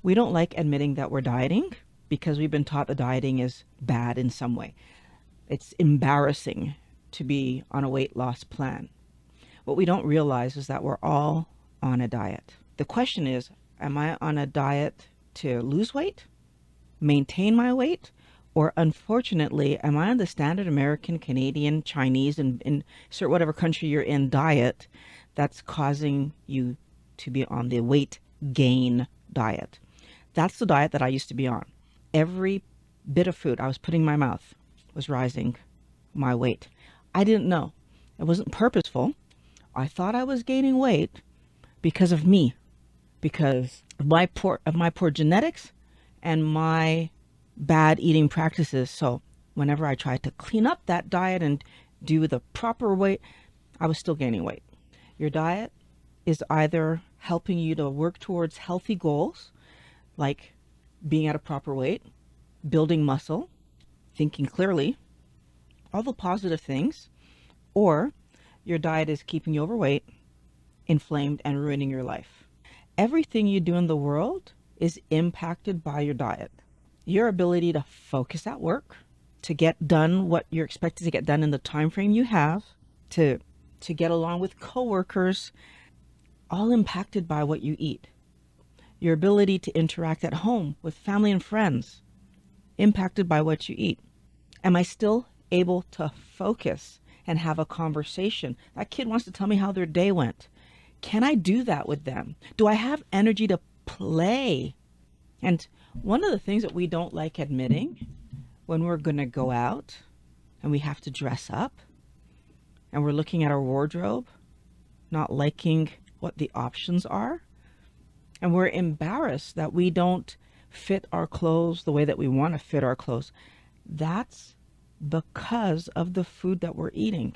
We don't like admitting that we're dieting because we've been taught that dieting is bad in some way. It's embarrassing to be on a weight loss plan. What we don't realize is that we're all on a diet. The question is, am I on a diet to lose weight, maintain my weight, or unfortunately, am I on the standard American, Canadian, Chinese, and insert whatever country you're in diet that's causing you to be on the weight gain diet? That's the diet that I used to be on. Every bit of food I was putting in my mouth was rising my weight. I didn't know. It wasn't purposeful. I thought I was gaining weight because of me, because of my poor genetics and my bad eating practices. So whenever I tried to clean up that diet and do the proper weight, I was still gaining weight. Your diet is either helping you to work towards healthy goals, like being at a proper weight, building muscle, thinking clearly, all the positive things, or your diet is keeping you overweight, inflamed, and ruining your life. Everything you do in the world is impacted by your diet. Your ability to focus at work, to get done what you're expected to get done in the time frame you have, to get along with coworkers, all impacted by what you eat. Your ability to interact at home with family and friends, impacted by what you eat. Am I still able to focus and have a conversation? That kid wants to tell me how their day went. Can I do that with them? Do I have energy to play? And one of the things that we don't like admitting when we're going to go out and we have to dress up and we're looking at our wardrobe, not liking what the options are, and we're embarrassed that we don't fit our clothes the way that we want to fit our clothes. That's because of the food that we're eating.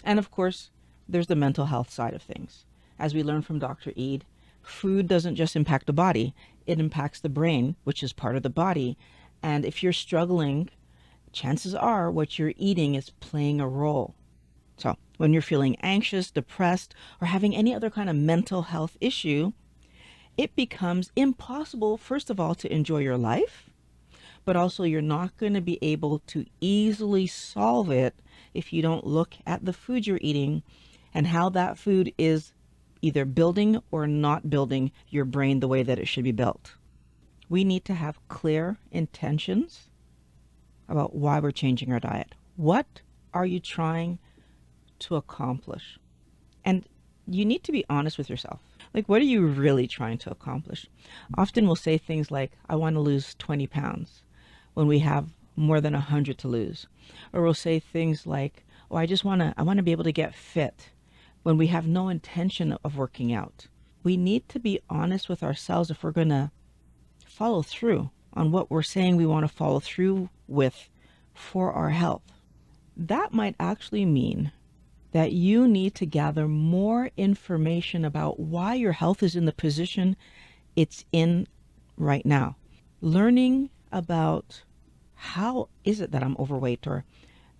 And of course, there's the mental health side of things. As we learned from Dr. Eid, food doesn't just impact the body, it impacts the brain, which is part of the body. And if you're struggling, chances are what you're eating is playing a role. So when you're feeling anxious, depressed, or having any other kind of mental health issue, it becomes impossible, first of all, to enjoy your life, but also you're not going to be able to easily solve it if you don't look at the food you're eating and how that food is either building or not building your brain the way that it should be built. We need to have clear intentions about why we're changing our diet. What are you trying to accomplish? And you need to be honest with yourself. Like, what are you really trying to accomplish? Often we'll say things like, I want to lose 20 pounds when we have more than 100 to lose. Or we'll say things like, oh, I want to be able to get fit when we have no intention of working out. We need to be honest with ourselves if we're going to follow through on what we're saying we want to follow through with for our health. That might actually mean that you need to gather more information about why your health is in the position it's in right now. Learning about how is it that I'm overweight or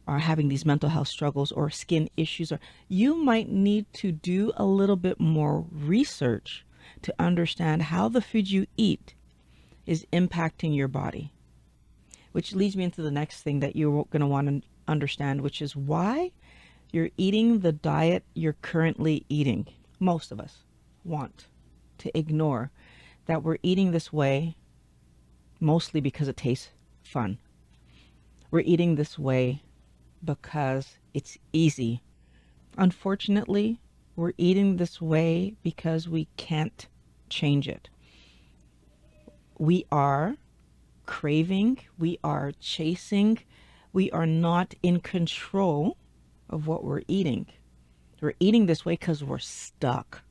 are having these mental health struggles or skin issues, or you might need to do a little bit more research to understand how the food you eat is impacting your body. Which leads me into the next thing that you're going to want to understand, which is why you're eating the diet you're currently eating. Most of us want to ignore that we're eating this way mostly because it tastes fun. We're eating this way because it's easy. Unfortunately, we're eating this way because we can't change it. We are craving, we are chasing, we are not in control of what we're eating. We're eating this way because we're stuck.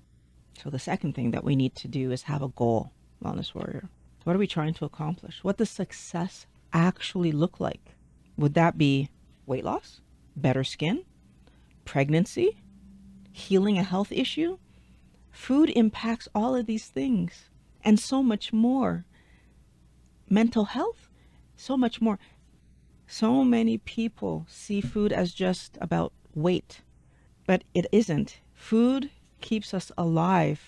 So the second thing that we need to do is have a goal, Wellness Warrior. What are we trying to accomplish? What does success actually look like? Would that be weight loss, better skin, pregnancy, healing a health issue? Food impacts all of these things and so much more. Mental health, so much more. So many people see food as just about weight, but it isn't. Food keeps us alive.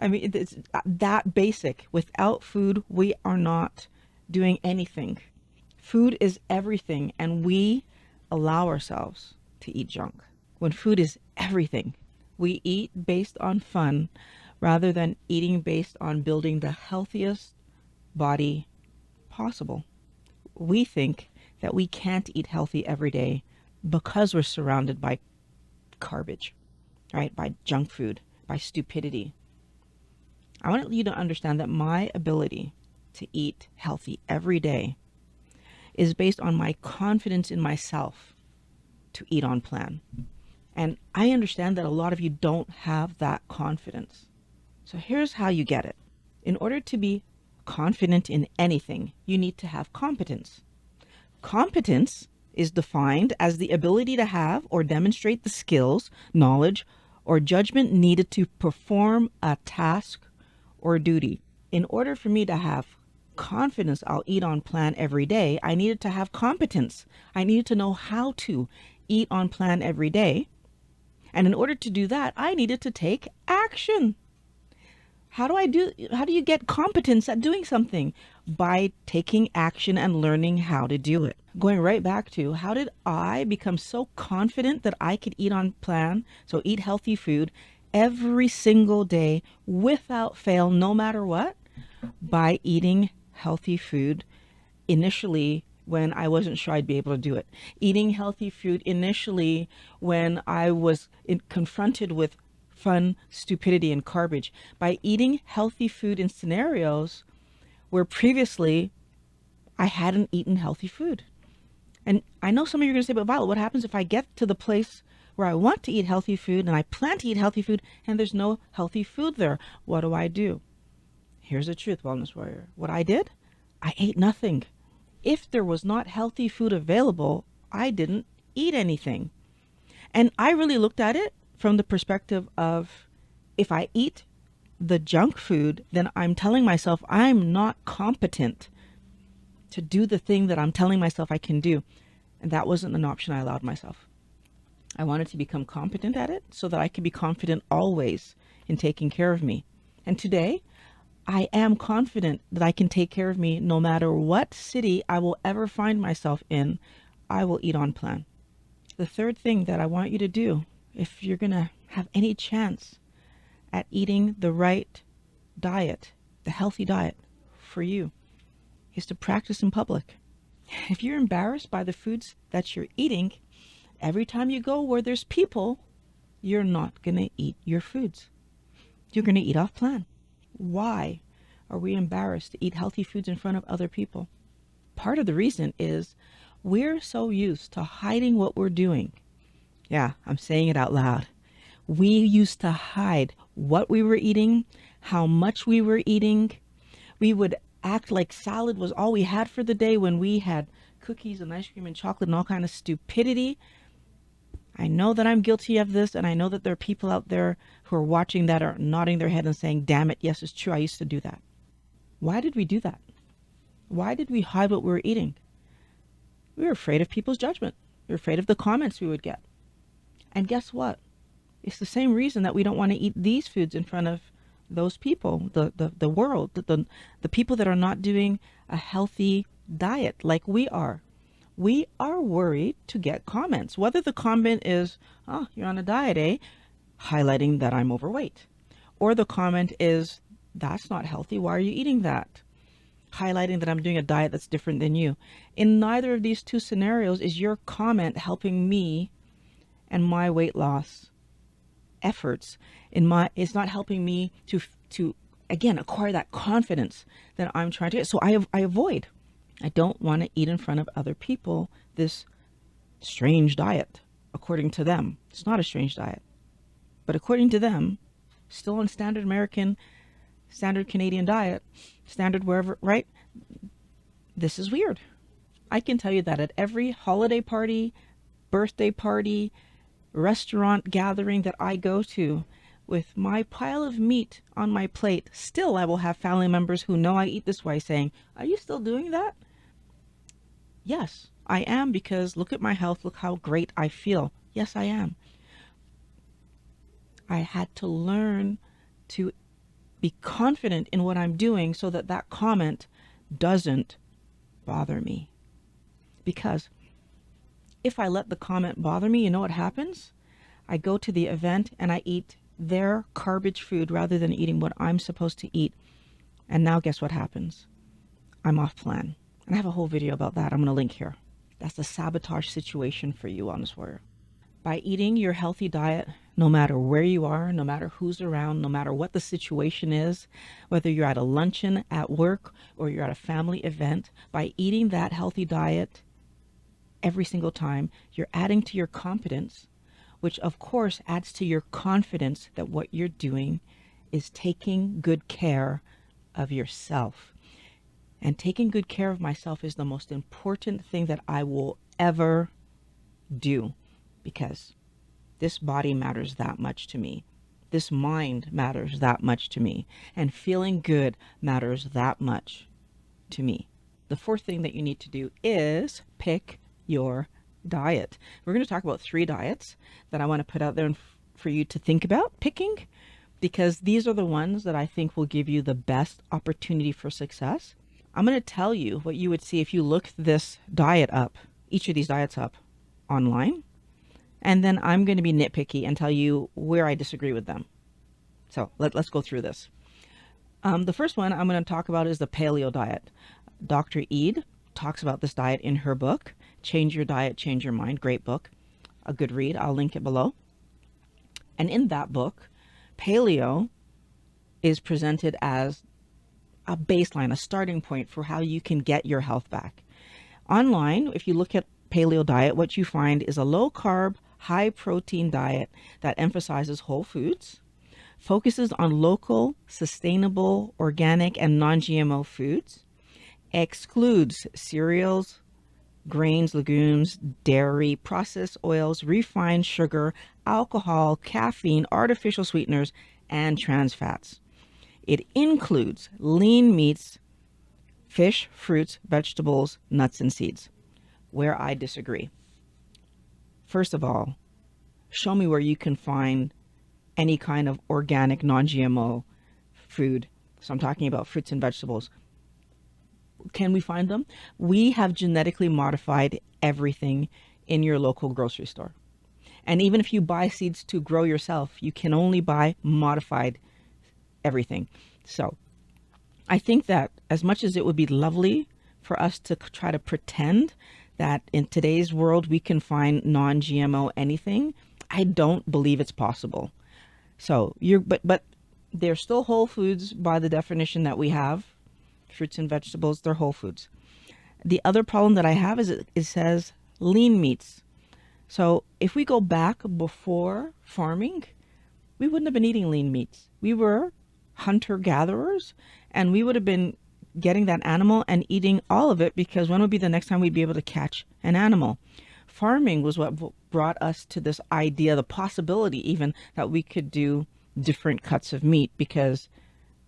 I mean, it's that basic. Without food, we are not doing anything. Food is everything, and we allow ourselves to eat junk. When food is everything, we eat based on fun rather than eating based on building the healthiest body possible. We think that we can't eat healthy every day because we're surrounded by garbage, right? By junk food, by stupidity. I want you to understand that my ability to eat healthy every day is based on my confidence in myself to eat on plan. And I understand that a lot of you don't have that confidence. So here's how you get it. In order to be confident in anything, you need to have competence. Competence is defined as the ability to have or demonstrate the skills, knowledge, or judgment needed to perform a task or duty. In order for me to have confidence I'll eat on plan every day, I needed to have competence. I needed to know how to eat on plan every day. And in order to do that, I needed to take action. How do you get competence at doing something? By taking action and learning how to do it. Going right back to how did I become so confident that I could eat on plan, so eat healthy food every single day without fail, no matter what? By eating healthy food initially when I wasn't sure I'd be able to do it. Eating healthy food initially when I was confronted with fun, stupidity, and garbage. By eating healthy food in scenarios where previously I hadn't eaten healthy food. And I know some of you are going to say, but Violet, what happens if I get to the place where I want to eat healthy food and I plan to eat healthy food and there's no healthy food there? What do I do? Here's the truth, Wellness Warrior. What I did, I ate nothing. If there was not healthy food available, I didn't eat anything. And I really looked at it from the perspective of if I eat the junk food, then I'm telling myself I'm not competent to do the thing that I'm telling myself I can do. And that wasn't an option I allowed myself. I wanted to become competent at it so that I could be confident always in taking care of me. And today, I am confident that I can take care of me no matter what city I will ever find myself in. I will eat on plan. The third thing that I want you to do, if you're going to have any chance at eating the right diet, the healthy diet for you, is to practice in public. If you're embarrassed by the foods that you're eating, every time you go where there's people, you're not going to eat your foods. You're going to eat off plan. Why are we embarrassed to eat healthy foods in front of other people? Part of the reason is we're so used to hiding what we're doing. Yeah, I'm saying it out loud. We used to hide what we were eating, how much we were eating. We would act like salad was all we had for the day when we had cookies and ice cream and chocolate and all kind of stupidity. I know that I'm guilty of this, and I know that there are people out there who are watching that are nodding their head and saying, damn it, yes, it's true, I used to do that. Why did we do that? Why did we hide what we were eating? We were afraid of people's judgment. We were afraid of the comments we would get. And guess what? It's the same reason that we don't want to eat these foods in front of those people, the world, the people that are not doing a healthy diet like we are. We are worried to get comments. Whether the comment is, oh, you're on a diet, eh? Highlighting that I'm overweight. Or the comment is, that's not healthy. Why are you eating that? Highlighting that I'm doing a diet that's different than you. In neither of these two scenarios is your comment helping me and my weight loss efforts. It's not helping me to again acquire that confidence that I'm trying to get. So I avoid. I don't want to eat in front of other people this strange diet. According to them, it's not a strange diet, but according to them, still on standard American, standard Canadian diet, standard wherever, right? This is weird. I can tell you that at every holiday party, birthday party, restaurant gathering that I go to, with my pile of meat on my plate, still I will have family members who know I eat this way saying, are you still doing that? Yes, I am, because look at my health, look how great I feel. Yes, I am. I had to learn to be confident in what I'm doing so that that comment doesn't bother me. Because if I let the comment bother me, you know what happens? I go to the event and I eat their garbage food rather than eating what I'm supposed to eat. And now guess what happens? I'm off plan. And I have a whole video about that. I'm going to link here. That's a sabotage situation for you, Wellness Warrior. By eating your healthy diet, no matter where you are, no matter who's around, no matter what the situation is, whether you're at a luncheon, at work, or you're at a family event, by eating that healthy diet every single time, you're adding to your competence, which of course adds to your confidence that what you're doing is taking good care of yourself. And taking good care of myself is the most important thing that I will ever do, because this body matters that much to me. This mind matters that much to me. And feeling good matters that much to me. The fourth thing that you need to do is pick your diet. We're going to talk about 3 diets that I want to put out there for you to think about picking, because these are the ones that I think will give you the best opportunity for success. I'm going to tell you what you would see if you looked this diet up, each of these diets up online. And then I'm going to be nitpicky and tell you where I disagree with them. So let's go through this. The first one I'm going to talk about is the paleo diet. Dr. Eid talks about this diet in her book, Change Your Diet, Change Your Mind. Great book. A good read. I'll link it below. And in that book, paleo is presented as a baseline, a starting point for how you can get your health back. Online, if you look at paleo diet, what you find is a low carb, high protein diet that emphasizes whole foods, focuses on local, sustainable, organic, and non-GMO foods, excludes cereals, grains, legumes, dairy, processed oils, refined sugar, alcohol, caffeine, artificial sweeteners, and trans fats. It includes lean meats, fish, fruits, vegetables, nuts, and seeds. Where I disagree. First of all, show me where you can find any kind of organic, non-GMO food. So I'm talking about fruits and vegetables. Can we find them? We have genetically modified everything in your local grocery store. And even if you buy seeds to grow yourself, you can only buy modified everything. So I think that as much as it would be lovely for us to try to pretend that in today's world we can find non-GMO anything, I don't believe it's possible. So but they're still whole foods by the definition that we have. Fruits and vegetables, they're whole foods. The other problem that I have is it says lean meats. So if we go back before farming, we wouldn't have been eating lean meats. We were hunter-gatherers, and we would have been getting that animal and eating all of it, because when would be the next time we'd be able to catch an animal? Farming was what brought us to this idea, the possibility even, that we could do different cuts of meat, because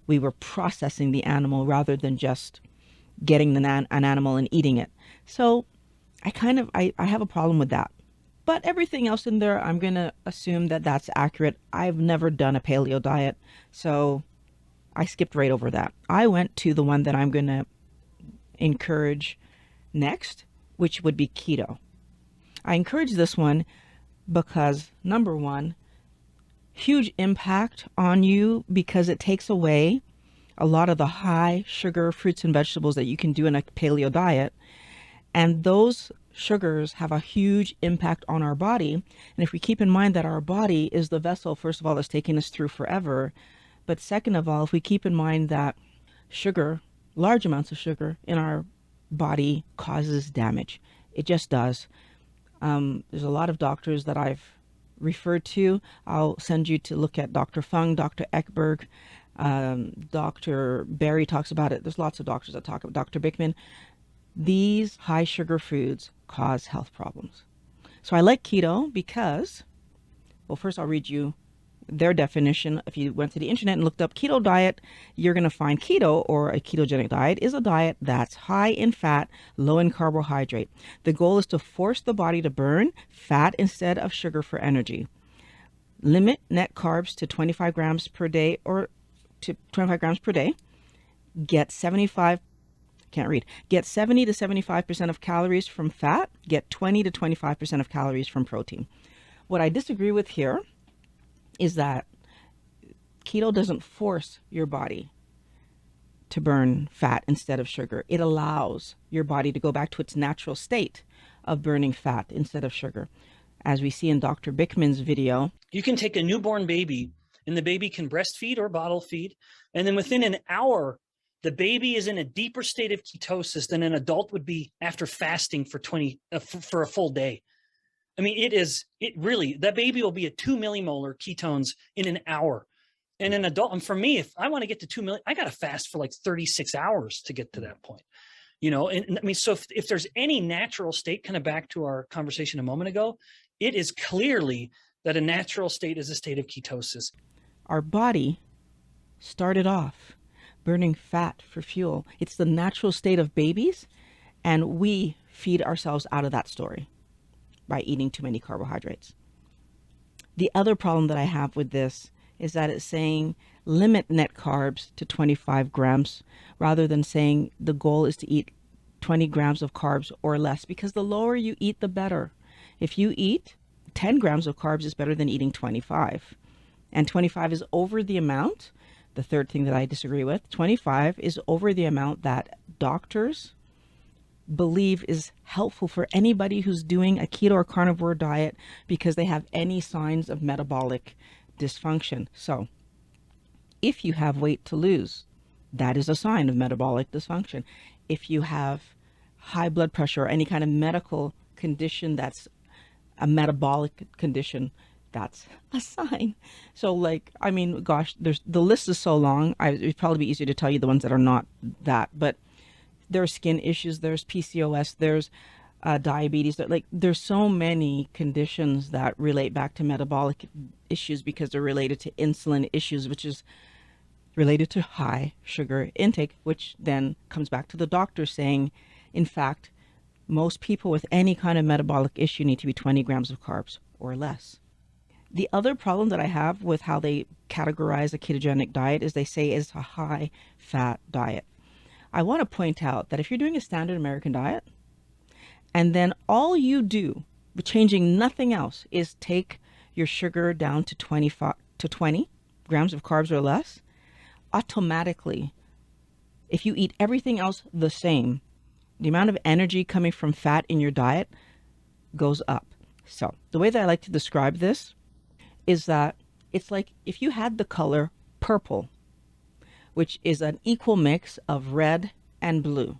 we were processing the animal rather than just getting an animal and eating it. So I have a problem with that. But everything else in there, I'm going to assume that that's accurate. I've never done a paleo diet, so I skipped right over that. I went to the one that I'm going to encourage next, which would be keto. I encourage this one because, number one, huge impact on you, because it takes away a lot of the high sugar fruits and vegetables that you can do in a paleo diet. And those sugars have a huge impact on our body. And if we keep in mind that our body is the vessel, first of all, that's taking us through forever. But second of all, if we keep in mind that sugar, large amounts of sugar in our body causes damage. It just does. There's a lot of doctors that I've referred to. I'll send you to look at Dr. Fung, Dr. Ekberg, Dr. Barry talks about it. There's lots of doctors that talk about Dr. Bickman. These high sugar foods cause health problems. So I like keto because, well, first I'll read you their definition. If you went to the internet and looked up keto diet, you're going to find keto, or a ketogenic diet, is a diet that's high in fat, low in carbohydrate. The goal is to force the body to burn fat instead of sugar for energy. Limit net carbs to 25 grams per day or to 25 grams per day, get 75, can't read, get 70 to 75% of calories from fat, get 20 to 25% of calories from protein. What I disagree with here is that keto doesn't force your body to burn fat instead of sugar. It allows your body to go back to its natural state of burning fat instead of sugar. As we see in Dr. Bickman's video, you can take a newborn baby and the baby can breastfeed or bottle feed. And then within an hour, the baby is in a deeper state of ketosis than an adult would be after fasting for for a full day. I mean, that baby will be at 2 millimolar ketones in an hour. And an adult, and for me, if I want to get to 2 million, I got to fast for like 36 hours to get to that point. And I mean, so if there's any natural state, kind of back to our conversation a moment ago, it is clearly that a natural state is a state of ketosis. Our body started off burning fat for fuel. It's the natural state of babies, and we feed ourselves out of that story by eating too many carbohydrates. The other problem that I have with this is that it's saying limit net carbs to 25 grams rather than saying the goal is to eat 20 grams of carbs or less, because the lower you eat, the better. If you eat 10 grams of carbs, is better than eating 25. And 25 is over the amount. The third thing that I disagree with, 25 is over the amount that doctors believe is helpful for anybody who's doing a keto or carnivore diet because they have any signs of metabolic dysfunction. So if you have weight to lose, that is a sign of metabolic dysfunction. If you have high blood pressure or any kind of medical condition that's a metabolic condition, that's a sign. So I mean, gosh, the list is so long. It'd probably be easier to tell you the ones that are not that, but there are skin issues, there's PCOS, there's diabetes. There's so many conditions that relate back to metabolic issues because they're related to insulin issues, which is related to high sugar intake, which then comes back to the doctor saying, in fact, most people with any kind of metabolic issue need to be 20 grams of carbs or less. The other problem that I have with how they categorize a ketogenic diet is they say it's a high fat diet. I want to point out that if you're doing a standard American diet, and then all you do, changing nothing else, is take your sugar down to 25 to 20 grams of carbs or less, automatically, if you eat everything else the same, the amount of energy coming from fat in your diet goes up. So the way that I like to describe this is that it's like if you had the color purple, which is an equal mix of red and blue.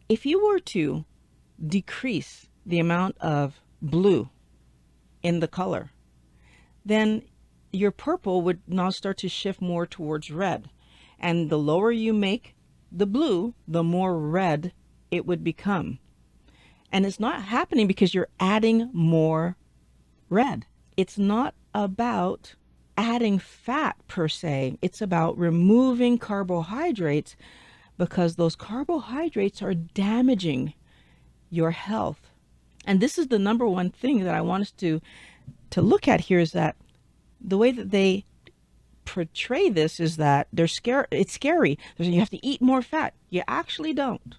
If you were to decrease the amount of blue in the color, then your purple would now start to shift more towards red. And the lower you make the blue, the more red it would become. And it's not happening because you're adding more red. It's not about adding fat per se. It's about removing carbohydrates because those carbohydrates are damaging your health. And this is the number one thing that I want us to look at here, is that the way that they portray this is that they're scared. It's scary. You have to eat more fat. You actually don't.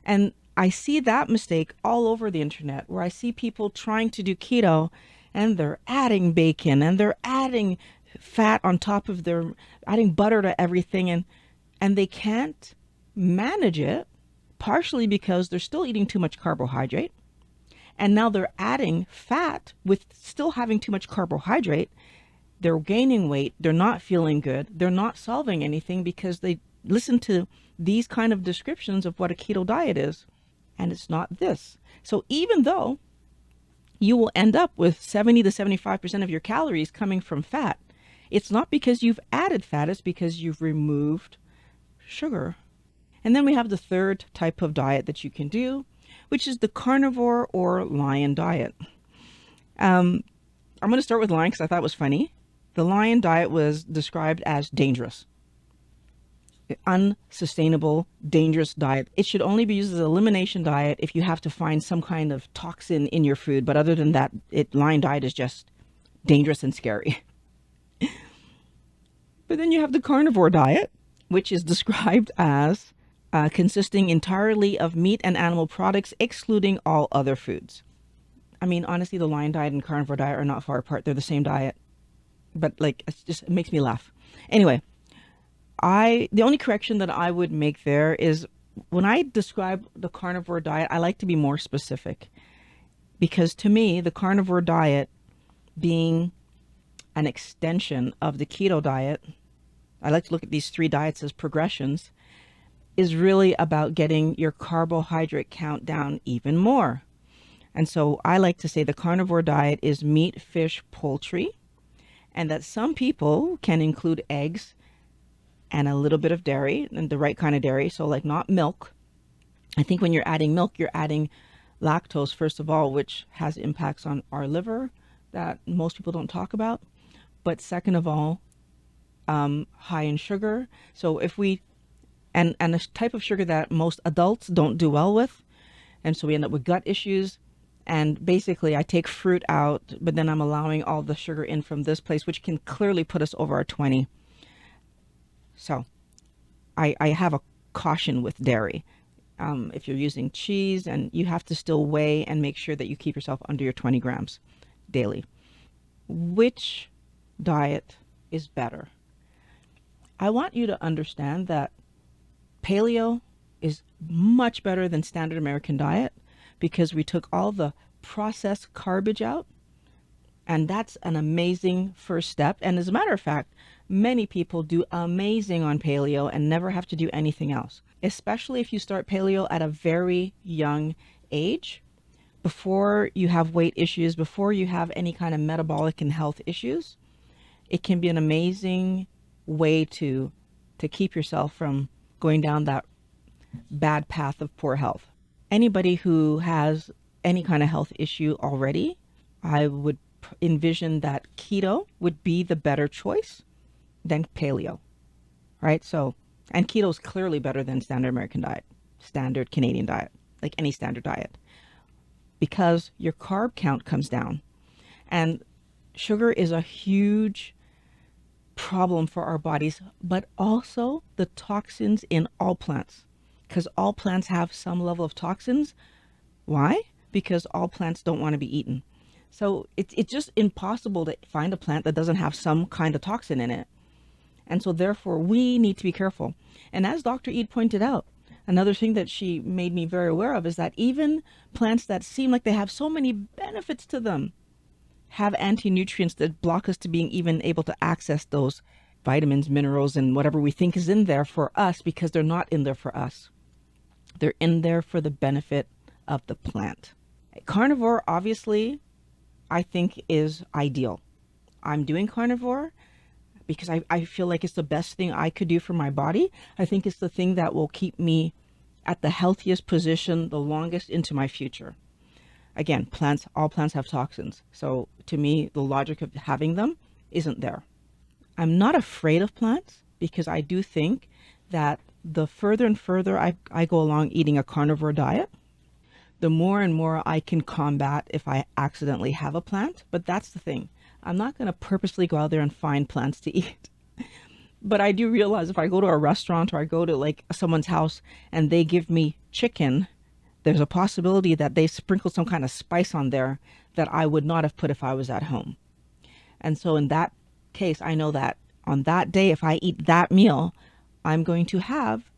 And I see that mistake all over the internet, where I see people trying to do keto and they're adding bacon and they're adding fat on top of their, adding butter to everything, and they can't manage it, partially because they're still eating too much carbohydrate. And now they're adding fat with still having too much carbohydrate. They're gaining weight. They're not feeling good. They're not solving anything because they listen to these kind of descriptions of what a keto diet is. And it's not this. So even though you will end up with 70 to 75% of your calories coming from fat, it's not because you've added fat, it's because you've removed sugar. And then we have the third type of diet that you can do, which is the carnivore or lion diet. I'm going to start with lion because I thought it was funny. The lion diet was described as dangerous, unsustainable, dangerous diet. It should only be used as an elimination diet if you have to find some kind of toxin in your food. But other than that, lion diet is just dangerous and scary. But then you have the carnivore diet, which is described as consisting entirely of meat and animal products, excluding all other foods. I mean, honestly, the lion diet and carnivore diet are not far apart. They're the same diet, but like it makes me laugh. Anyway, I the only correction that I would make there is when I describe the carnivore diet, I like to be more specific because to me, the carnivore diet being an extension of the keto diet, I like to look at these three diets as progressions, is really about getting your carbohydrate count down even more. And so I like to say the carnivore diet is meat, fish, poultry, and that some people can include eggs and a little bit of dairy and the right kind of dairy. So, like, not milk. I think when you're adding milk, you're adding lactose, first of all, which has impacts on our liver that most people don't talk about. But second of all, high in sugar. So if we and a type of sugar that most adults don't do well with, and so we end up with gut issues. And basically, I take fruit out, but then I'm allowing all the sugar in from this place, which can clearly put us over our 20. So I have a caution with dairy. If you're using cheese, and you have to still weigh and make sure that you keep yourself under your 20 grams daily. Which diet is better? I want you to understand that paleo is much better than standard American diet because we took all the processed garbage out. And that's an amazing first step. And as a matter of fact, many people do amazing on paleo and never have to do anything else, especially if you start paleo at a very young age, before you have weight issues, before you have any kind of metabolic and health issues. It can be an amazing way to keep yourself from going down that bad path of poor health. Anybody who has any kind of health issue already, I would envision that keto would be the better choice than paleo, right? So, and keto is clearly better than standard American diet, standard Canadian diet, like any standard diet, because your carb count comes down. And sugar is a huge problem for our bodies, but also the toxins in all plants, because all plants have some level of toxins. Why? Because all plants don't want to be eaten. So it's just impossible to find a plant that doesn't have some kind of toxin in it. And so therefore we need to be careful. And as Dr. Ede pointed out, another thing that she made me very aware of is that even plants that seem like they have so many benefits to them have anti-nutrients that block us to being even able to access those vitamins, minerals, and whatever we think is in there for us, because they're not in there for us. They're in there for the benefit of the plant. Carnivore, obviously, I think is ideal. I'm doing carnivore because I feel like it's the best thing I could do for my body. I think it's the thing that will keep me at the healthiest position the longest into my future. Again, all plants have toxins. So to me, the logic of having them isn't there. I'm not afraid of plants because I do think that the further and further I go along eating a carnivore diet, the more and more I can combat if I accidentally have a plant. But that's the thing. I'm not going to purposely go out there and find plants to eat. But I do realize if I go to a restaurant or I go to like someone's house and they give me chicken, there's a possibility that they sprinkled some kind of spice on there that I would not have put if I was at home. And so in that case, I know that on that day, if I eat that meal, I'm going to have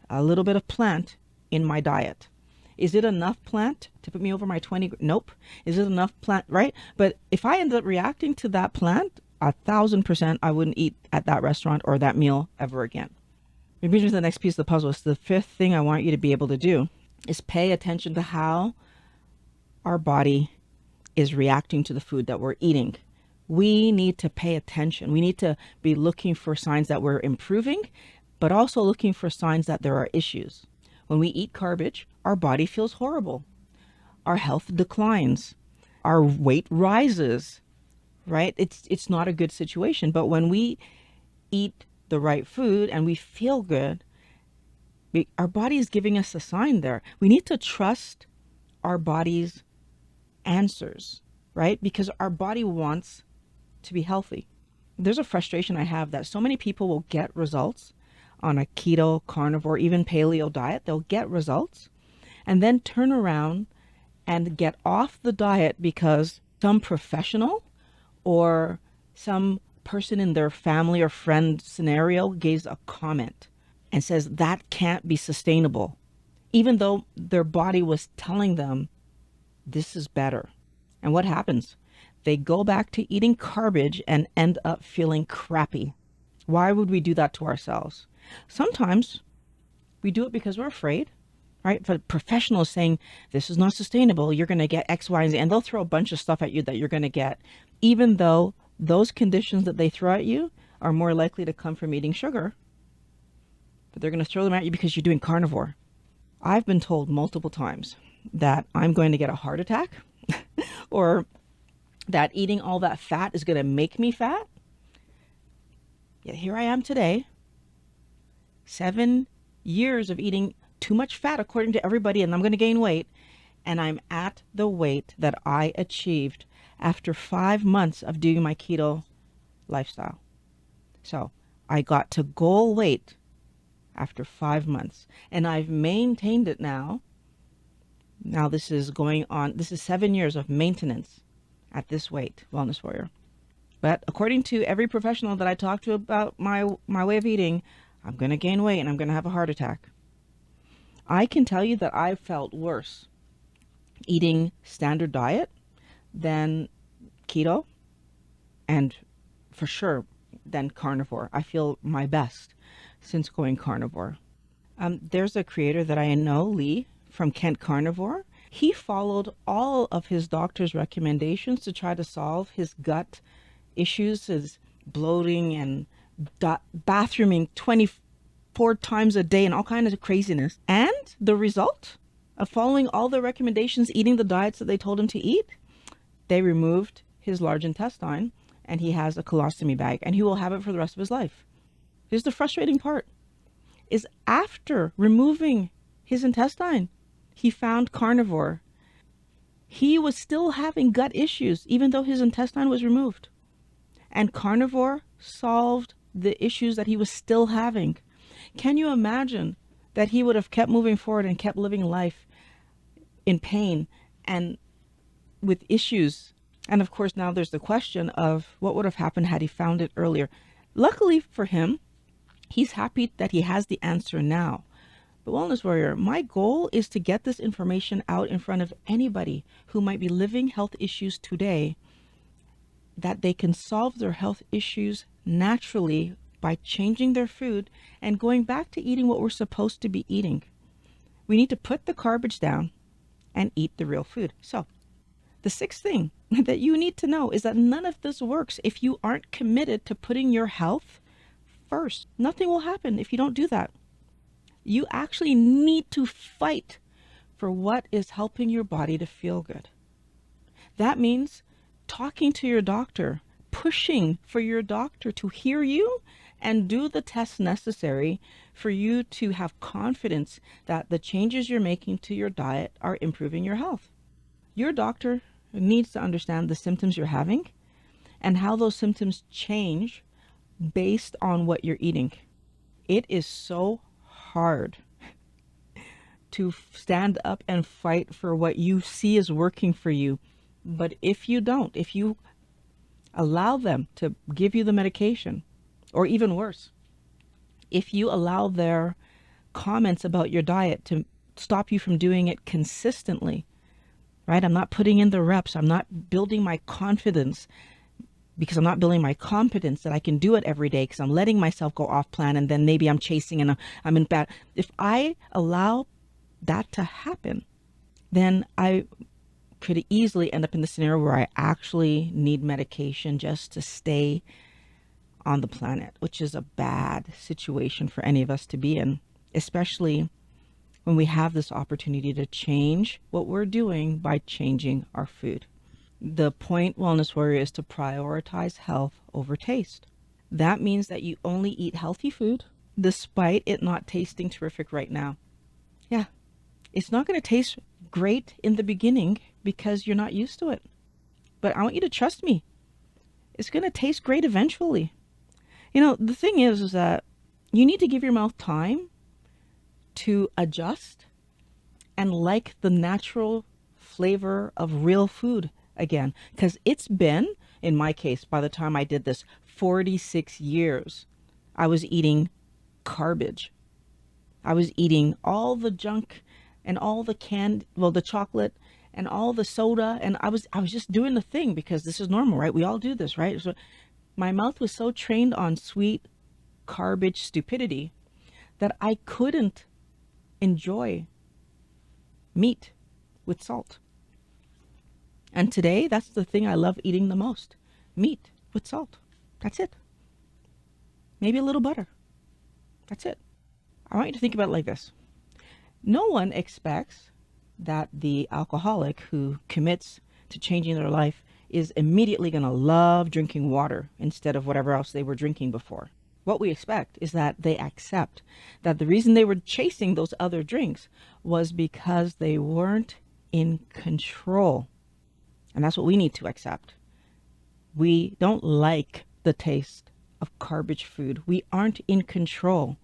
a little bit of plant in my diet. Is it enough plant to put me over my 20? Nope. Is it enough plant? Right. But if I end up reacting to that plant, 1,000%, I wouldn't eat at that restaurant or that meal ever again. Maybe to the next piece of the puzzle. It's the fifth thing I want you to be able to do is pay attention to how our body is reacting to the food that we're eating. We need to pay attention. We need to be looking for signs that we're improving, but also looking for signs that there are issues. When we eat garbage, our body feels horrible. Our health declines. Our weight rises, right? It's not a good situation. But when we eat the right food and we feel good, our body is giving us a sign there. We need to trust our body's answers, right? Because our body wants to be healthy. there's a frustration I have that so many people will get results on a keto, carnivore, even paleo diet. They'll get results and then turn around and get off the diet because some professional or some person in their family or friend scenario gives a comment and says that can't be sustainable, even though their body was telling them this is better. And what happens? They go back to eating garbage and end up feeling crappy. Why would we do that to ourselves? Sometimes we do it because we're afraid, right? If a professional is saying this is not sustainable, you're going to get X, Y, and Z, and they'll throw a bunch of stuff at you that you're going to get, even though those conditions that they throw at you are more likely to come from eating sugar, but they're going to throw them at you because you're doing carnivore. I've been told multiple times that I'm going to get a heart attack or that eating all that fat is going to make me fat. Yet here I am today, 7 years of eating too much fat according to everybody, and I'm going to gain weight. And I'm at the weight that I achieved after 5 months of doing my keto lifestyle. So I got to goal weight after 5 months, and I've maintained it now. Now this is going on, this is 7 years of maintenance at this weight, Wellness Warrior. But according to every professional that I talk to about my way of eating, I'm going to gain weight and I'm going to have a heart attack. I can tell you that I felt worse eating standard diet than keto, and for sure than carnivore. I feel my best since going carnivore. There's a creator that I know, Lee, from Kent Carnivore. He followed all of his doctor's recommendations to try to solve his gut issues, his bloating and bathrooming 24 times a day and all kinds of craziness. And the result of following all the recommendations, eating the diets that they told him to eat, they removed his large intestine and he has a colostomy bag and he will have it for the rest of his life. Here's the frustrating part is after removing his intestine, he found carnivore. He was still having gut issues even though his intestine was removed. And carnivore solved the issues that he was still having. Can you imagine that he would have kept moving forward and kept living life in pain and with issues? And of course, now there's the question of what would have happened had he found it earlier. Luckily for him, he's happy that he has the answer now. But Wellness Warrior, my goal is to get this information out in front of anybody who might be living health issues today, that they can solve their health issues naturally by changing their food and going back to eating what we're supposed to be eating. We need to put the garbage down and eat the real food. So, the sixth thing that you need to know is that none of this works if you aren't committed to putting your health first. Nothing will happen if you don't do that. You actually need to fight for what is helping your body to feel good. That means talking to your doctor, pushing for your doctor to hear you and do the tests necessary for you to have confidence that the changes you're making to your diet are improving your health. Your doctor needs to understand the symptoms you're having and how those symptoms change based on what you're eating. It is so hard to stand up and fight for what you see is working for you. But if you don't, if you allow them to give you the medication, or even worse, if you allow their comments about your diet to stop you from doing it consistently, right? I'm not putting in the reps. I'm not building my confidence because I'm not building my competence that I can do it every day because I'm letting myself go off plan and then maybe I'm chasing and I'm in bad. If I allow that to happen, then I could easily end up in the scenario where I actually need medication just to stay on the planet, which is a bad situation for any of us to be in, especially when we have this opportunity to change what we're doing by changing our food. The point, Wellness Warrior, is to prioritize health over taste. That means that you only eat healthy food despite it not tasting terrific right now. Yeah, it's not going to taste great in the beginning because you're not used to it. But I want you to trust me. it's going to taste great eventually. The thing is that you need to give your mouth time to adjust and like the natural flavor of real food again. Because it's been, in my case, by the time I did this, 46 years. I was eating garbage. I was eating all the junk and all the the chocolate and all the soda, and I was just doing the thing because this is normal, right? We all do this, right? So my mouth was so trained on sweet garbage stupidity that I couldn't enjoy meat with salt. And today, that's the thing I love eating the most: meat with salt. That's it. Maybe a little butter. That's it. I want you to think about it like this: no one expects that the alcoholic who commits to changing their life is immediately going to love drinking water instead of whatever else they were drinking before. What we expect is that they accept that the reason they were chasing those other drinks was because they weren't in control. And that's what we need to accept. We don't like the taste of garbage food. We aren't in control.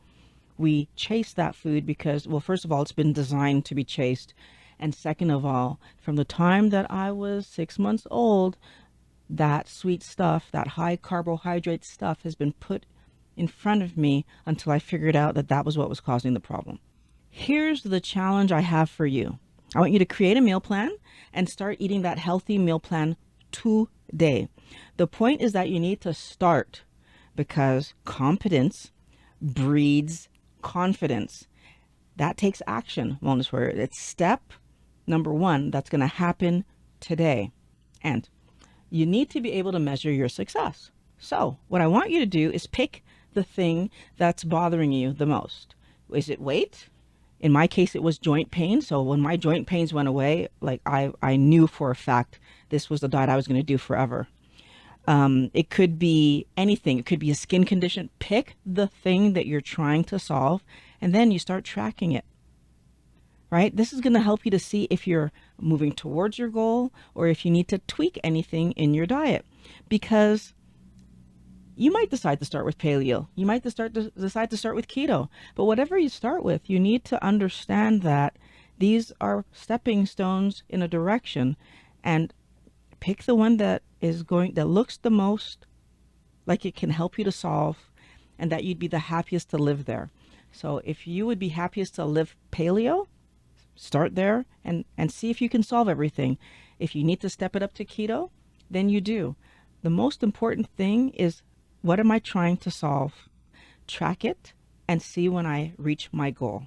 We chase that food because, well, first of all, it's been designed to be chased. And second of all, from the time that I was 6 months old, that sweet stuff, that high carbohydrate stuff has been put in front of me until I figured out that that was what was causing the problem. Here's the challenge I have for you. I want you to create a meal plan and start eating that healthy meal plan today. The point is that you need to start because competence breeds confidence. That takes action, Wellness Warrior. It's step number one that's going to happen today. And you need to be able to measure your success. So, what I want you to do is pick the thing that's bothering you the most. Is it weight? In my case, it was joint pain. So when my joint pains went away, like I knew for a fact this was the diet I was going to do forever. It could be anything. It could be a skin condition. Pick the thing that you're trying to solve, and then you start tracking it, right? This is going to help you to see if you're moving towards your goal or if you need to tweak anything in your diet. Because you might decide to start with paleo. You might decide to start with keto. But whatever you start with, you need to understand that these are stepping stones in a direction, and pick the one that looks the most like it can help you to solve and that you'd be the happiest to live there. So if you would be happiest to live paleo, start there and see if you can solve everything. If you need to step it up to keto, then you do. The most important thing is, what am I trying to solve? Track it and see when I reach my goal.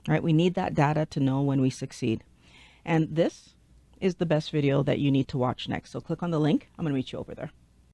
Right? We need that data to know when we succeed. And this is the best video that you need to watch next. So click on the link. I'm going to meet you over there.